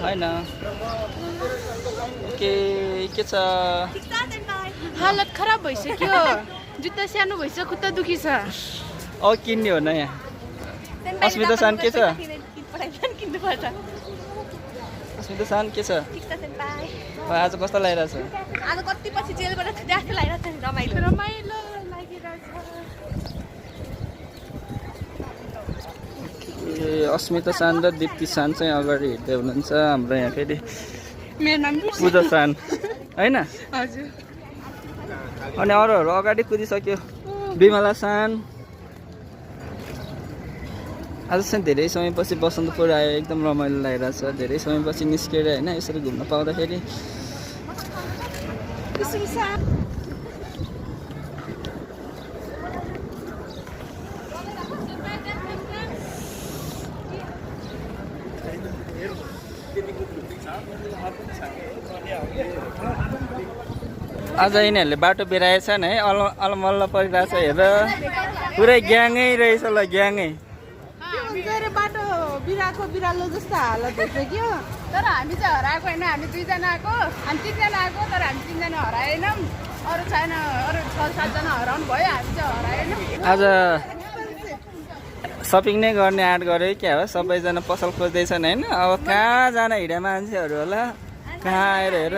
हैन के छ हालत खराब भइसक्यो जुत्ता सानो भइसक्यो खुट्टा दुखी छ किन्ने हो न यहाँ अस्मिता सान के छ अस्मिता सान के छ आज कस्तो लागिरहेछ आज कति पछि जेलबाट छुट्याएको लागिरहेछ नि रमाइलो रमाइलो लागिरहेछ अस्मिता सान र दीप्ति सान चाहिँ अगाडि हिँड्दै हुनुहुन्छ हाम्रो यहाँ फेरि मेरो नाम पूजा सान हैन हजुर अनि अरूहरू अगाडि कुदिसक्यो बिमला सान आज चाहिँ धेरै समयपछि बसन्तपुर आयो एकदम रमाइलो लागिरहेछ धेरै समयपछि निस्केर होइन यसरी घुम्न पाउँदाखेरि आज यिनीहरूले बाटो बिराएछन् है अलमल्ल परिरहेछ हेर पुरै ग्याङै रहेछ ल ग्याङै बाटो बिराको बिरालो जस्तो हालत भइसक्यो तर हामी चाहिँ हराएको होइन हामी दुईजना आएको हामी तिनजना आएको तर हामी तिनजना हराएनौँ अरू छैन अरू 6-7 जना हराउनु भयो हामी चाहिँ हराएनौँ आज सपिङ नै गर्ने आँट गऱ्यो क्या हो सबैजना पसल खोज्दैछन् होइन अब कहाँ जान हिँडे मान्छेहरू होला कहाँ आएर हेर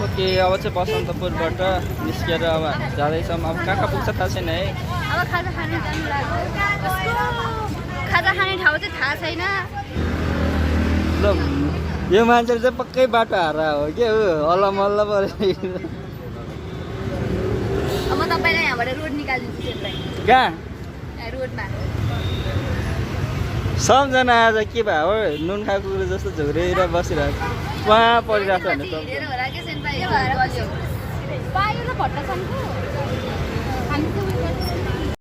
ओके अब चाहिँ बसन्तपुरबाट निस्केर अब जाँदैछौँ अब कहाँ पुग्छ थाहा छैन है अब खाजा खाने जानु लाग्यो खाजा खाने ठाउँ चाहिँ थाहा छैन ल यो मान्छेले चाहिँ पक्कै बाटो हारा हो क्या हो अलमल्ल पऱ्यो अब म तपाईँलाई यहाँबाट रोड निकालिदिन्छु त्यसलाई कहाँ रोडमा सबजना आज के भयो हो नुन खाएको कुरो जस्तो झुरेर बसिरहेको वहाँ परिरहेको भने त हिँडेर होला के सेन्पा यो भएर बस्यो पायो र भट्टा छन् हामी चाहिँ